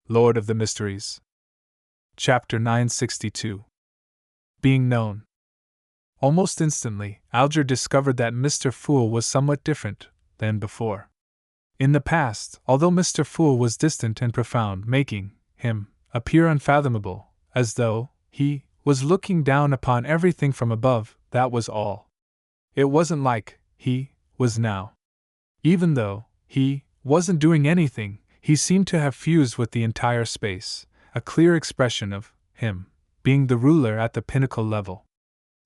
Lord of the Mysteries. Chapter 962. Being Known. Almost instantly, Alger discovered that Mr. Fool was somewhat different than before. In the past, although Mr. Fool was distant and profound, making him appear unfathomable, as though he was looking down upon everything from above, that was all. It wasn't like he was now. Even though he wasn't doing anything, he seemed to have fused with the entire space, a clear expression of him being the ruler at the pinnacle level.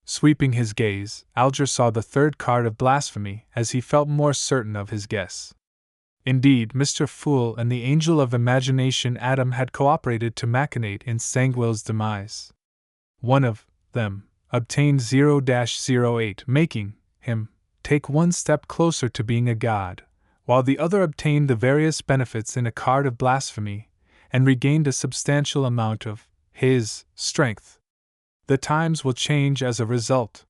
Sweeping his gaze, Alger saw the third card of blasphemy as he felt more certain of his guess. Indeed, Mr. Fool and the angel of imagination Adam had cooperated to machinate in Sanguil's demise. One of them obtained 0-08, making him take one step closer to being a god, while the other obtained the various benefits in a card of blasphemy and regained a substantial amount of his strength. The times will change as a result.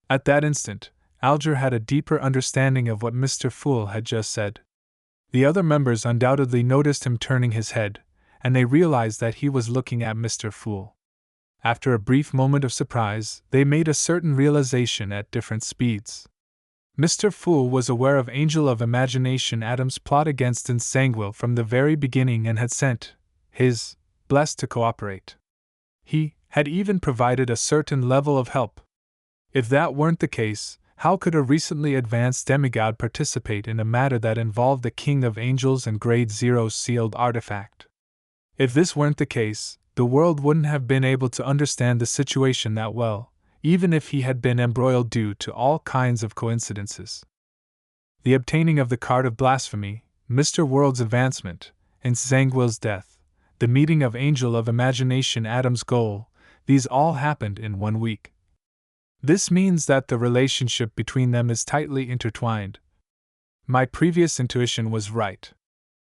At that instant, Alger had a deeper understanding of what Mr. Fool had just said. The other members undoubtedly noticed him turning his head, and they realized that he was looking at Mr. Fool. After a brief moment of surprise, they made a certain realization at different speeds. Mr. Fool was aware of Angel of Imagination Adam's plot against Sanguil from the very beginning and had sent his blessed to cooperate. He had even provided a certain level of help. If that weren't the case, how could a recently advanced demigod participate in a matter that involved the King of Angels and Grade 0 sealed artifact? If this weren't the case, the world wouldn't have been able to understand the situation that well, even if he had been embroiled due to all kinds of coincidences. The obtaining of the card of blasphemy, Mr. World's advancement, and Sanguil's death, the meeting of Angel of Imagination Adam's goal, these all happened in 1 week. This means that the relationship between them is tightly intertwined. My previous intuition was right.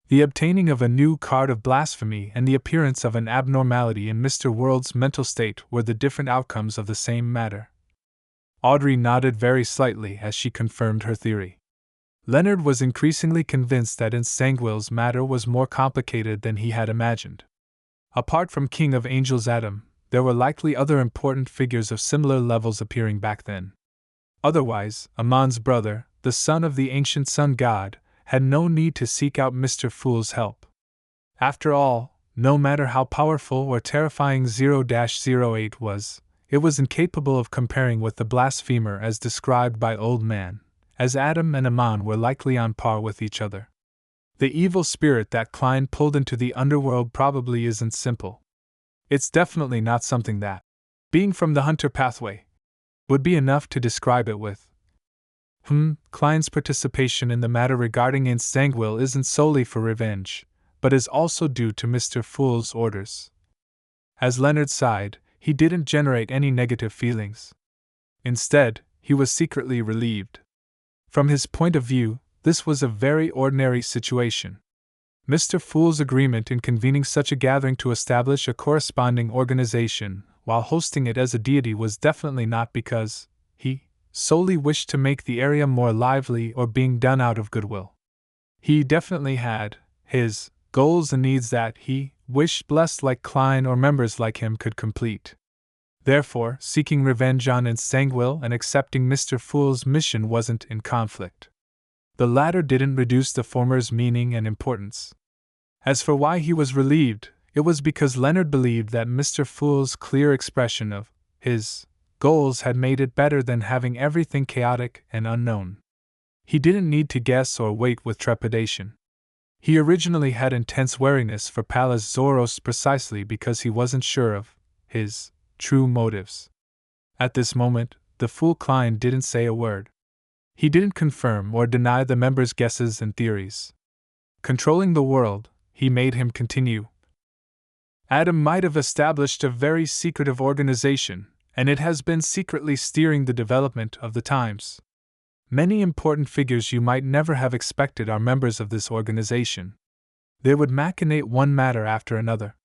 The obtaining of a new card of blasphemy and the appearance of an abnormality in Mr. World's mental state were the different outcomes of the same matter. Audrey nodded very slightly as she confirmed her theory. Leonard was increasingly convinced that Sanguil's matter was more complicated than he had imagined. Apart from King of Angels Adam, there were likely other important figures of similar levels appearing back then. Otherwise, Amon's brother, the son of the ancient sun god, had no need to seek out Mr. Fool's help. After all, no matter how powerful or terrifying 0-08 was, it was incapable of comparing with the blasphemer as described by Old Man, as Adam and Amon were likely on par with each other. The evil spirit that Klein pulled into the underworld probably isn't simple. It's definitely not something that, being from the hunter pathway, would be enough to describe it with. Klein's participation in the matter regarding Sanguil isn't solely for revenge, but is also due to Mr. Fool's orders. As Leonard sighed, he didn't generate any negative feelings. Instead, he was secretly relieved. From his point of view, this was a very ordinary situation. Mr. Fool's agreement in convening such a gathering to establish a corresponding organization, while hosting it as a deity, was definitely not because he solely wished to make the area more lively or being done out of goodwill. He definitely had his goals and needs that he wished blessed like Klein or members like him could complete. Therefore, seeking revenge on Sanguil and accepting Mr. Fool's mission wasn't in conflict. The latter didn't reduce the former's meaning and importance. As for why he was relieved, it was because Leonard believed that Mr. Fool's clear expression of his goals had made it better than having everything chaotic and unknown. He didn't need to guess or wait with trepidation. He originally had intense wariness for Pallas Zoros precisely because he wasn't sure of his true motives. At this moment, the fool Klein didn't say a word. He didn't confirm or deny the members' guesses and theories. Controlling the world, he made him continue. Adam might have established a very secretive organization, and it has been secretly steering the development of the times. Many important figures you might never have expected are members of this organization. They would machinate one matter after another.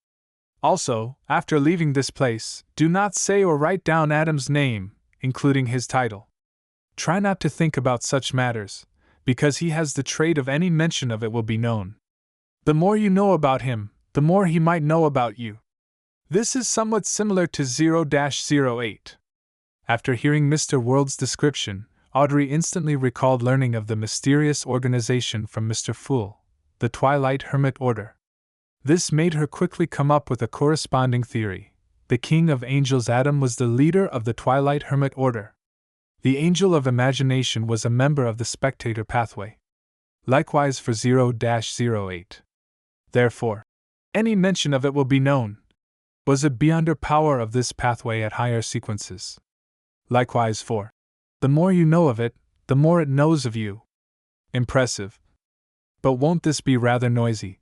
Also, after leaving this place, do not say or write down Adam's name, including his title. Try not to think about such matters, because he has the trait of any mention of it will be known. The more you know about him, the more he might know about you. This is somewhat similar to 0-08. After hearing Mr. World's description, Audrey instantly recalled learning of the mysterious organization from Mr. Fool, the Twilight Hermit Order. This made her quickly come up with a corresponding theory. The King of Angels Adam was the leader of the Twilight Hermit Order. The Angel of Imagination was a member of the Spectator Pathway. Likewise for 0-08. Therefore, any mention of it will be known. Was it beyond her power of this pathway at higher sequences? Likewise for the more you know of it, the more it knows of you. Impressive. But won't this be rather noisy?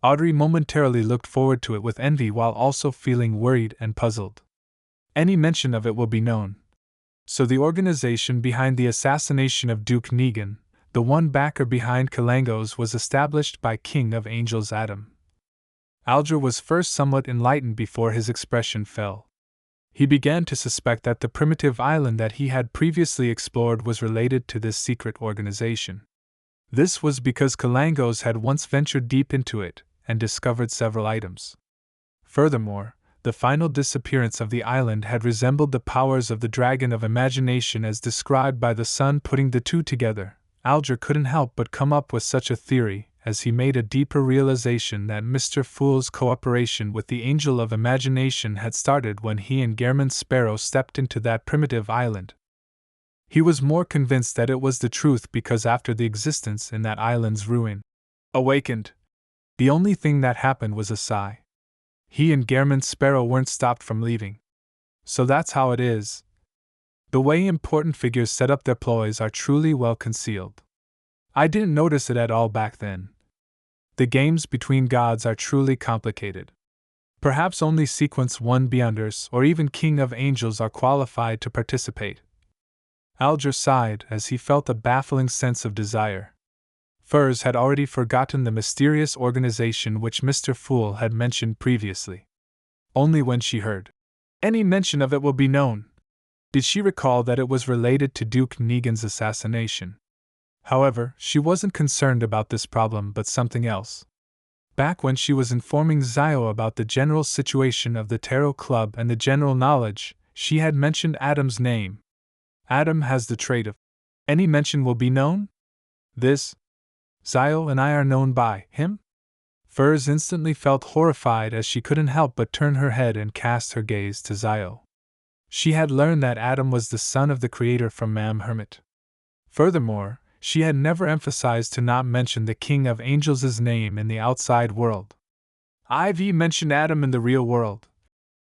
Audrey momentarily looked forward to it with envy while also feeling worried and puzzled. Any mention of it will be known. So the organization behind the assassination of Duke Negan, the one backer behind Kalangos, was established by King of Angels Adam. Alger was first somewhat enlightened before his expression fell. He began to suspect that the primitive island that he had previously explored was related to this secret organization. This was because Kalangos had once ventured deep into it and discovered several items. Furthermore, the final disappearance of the island had resembled the powers of the Dragon of Imagination as described by the Sun. Putting the two together, Alger couldn't help but come up with such a theory, as he made a deeper realization that Mr. Fool's cooperation with the Angel of Imagination had started when he and Gehrman Sparrow stepped into that primitive island. He was more convinced that it was the truth because after the existence in that island's ruin awakened, the only thing that happened was a sigh. He and Gehrman Sparrow weren't stopped from leaving. So that's how it is. The way important figures set up their ploys are truly well concealed. I didn't notice it at all back then. The games between gods are truly complicated. Perhaps only Sequence 1 Beyonders or even King of Angels are qualified to participate. Alger sighed as he felt a baffling sense of desire. Furs had already forgotten the mysterious organization which Mr. Fool had mentioned previously. Only when she heard any mention of it will be known did she recall that it was related to Duke Negan's assassination. However, she wasn't concerned about this problem but something else. Back when she was informing Zio about the general situation of the Tarot Club and the general knowledge, she had mentioned Adam's name. Adam has the trait of any mention will be known? This, Zio and I are known by him? Furs instantly felt horrified as she couldn't help but turn her head and cast her gaze to Zio. She had learned that Adam was the son of the creator from Mam Hermit. Furthermore, she had never emphasized to not mention the King of Angels' name in the outside world. I've mentioned Adam in the real world,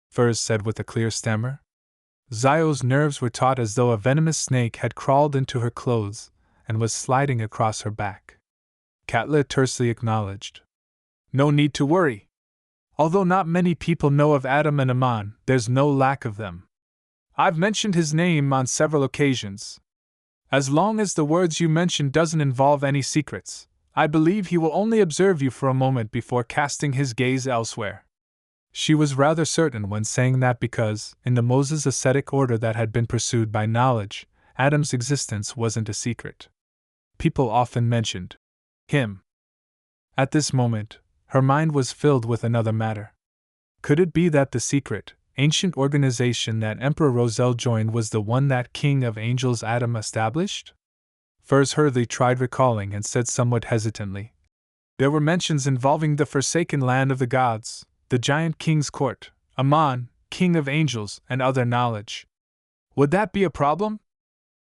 Furs said with a clear stammer. Zio's nerves were taut as though a venomous snake had crawled into her clothes and was sliding across her back. Katla tersely acknowledged. No need to worry. Although not many people know of Adam and Aman, there's no lack of them. I've mentioned his name on several occasions. As long as the words you mentioned doesn't involve any secrets, I believe he will only observe you for a moment before casting his gaze elsewhere. She was rather certain when saying that because, in the Moses ascetic order that had been pursued by knowledge, Adam's existence wasn't a secret. People often mentioned him. At this moment, her mind was filled with another matter. Could it be that the secret, ancient organization that Emperor Roselle joined was the one that King of Angels Adam established? Furs hurriedly tried recalling and said somewhat hesitantly. There were mentions involving the Forsaken Land of the Gods, the Giant King's Court, Aman, King of Angels, and other knowledge. Would that be a problem?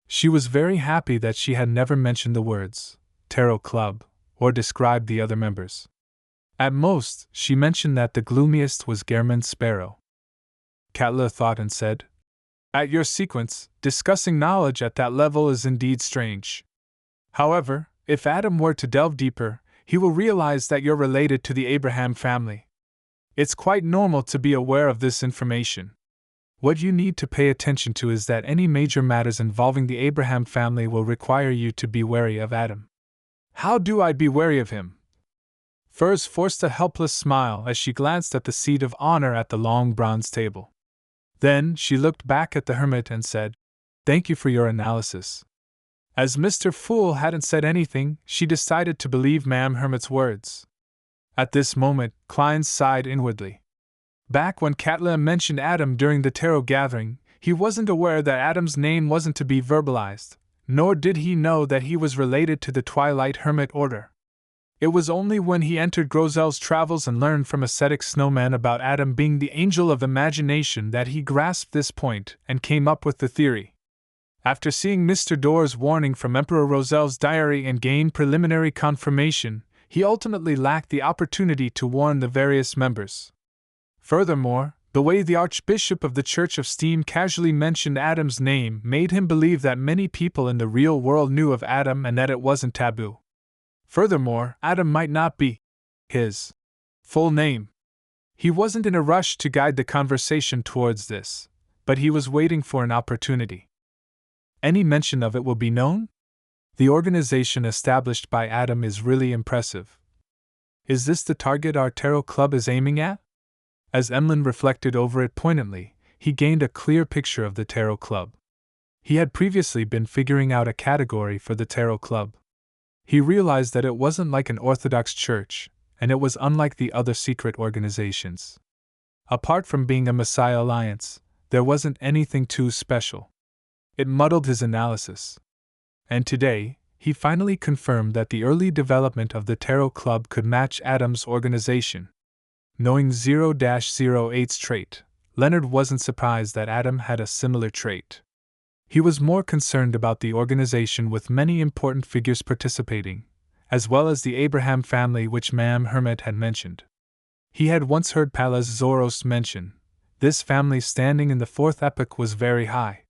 She was very happy that she had never mentioned the words Tarot Club or described the other members. At most, she mentioned that the gloomiest was Gehrman Sparrow. Katla thought and said, At your sequence, discussing knowledge at that level is indeed strange. However, if Adam were to delve deeper, he will realize that you're related to the Abraham family. It's quite normal to be aware of this information. What you need to pay attention to is that any major matters involving the Abraham family will require you to be wary of Adam. How do I be wary of him? Furs forced a helpless smile as she glanced at the seat of honor at the long bronze table. Then she looked back at the hermit and said, Thank you for your analysis. As Mr. Fool hadn't said anything, she decided to believe Mam Hermit's words. At this moment, Klein sighed inwardly. Back when Katla mentioned Adam during the tarot gathering, he wasn't aware that Adam's name wasn't to be verbalized, nor did he know that he was related to the Twilight Hermit Order. It was only when he entered Grozel's travels and learned from ascetic snowman about Adam being the angel of imagination that he grasped this point and came up with the theory. After seeing Mr. Door's warning from Emperor Rozel's diary and gained preliminary confirmation, he ultimately lacked the opportunity to warn the various members. Furthermore, the way the Archbishop of the Church of Steam casually mentioned Adam's name made him believe that many people in the real world knew of Adam and that it wasn't taboo. Furthermore, Adam might not be his full name. He wasn't in a rush to guide the conversation towards this, but he was waiting for an opportunity. Any mention of it will be known? The organization established by Adam is really impressive. Is this the target our tarot club is aiming at? As Emlyn reflected over it poignantly, he gained a clear picture of the tarot club. He had previously been figuring out a category for the tarot club. He realized that it wasn't like an Orthodox church, and it was unlike the other secret organizations. Apart from being a Messiah alliance, there wasn't anything too special. It muddled his analysis. And today, he finally confirmed that the early development of the Tarot Club could match Adam's organization. Knowing 0-08's trait, Leonard wasn't surprised that Adam had a similar trait. He was more concerned about the organization with many important figures participating, as well as the Abraham family which Ma'am Hermit had mentioned. He had once heard Pallas Zoros mention, this family's standing in the fourth epoch was very high.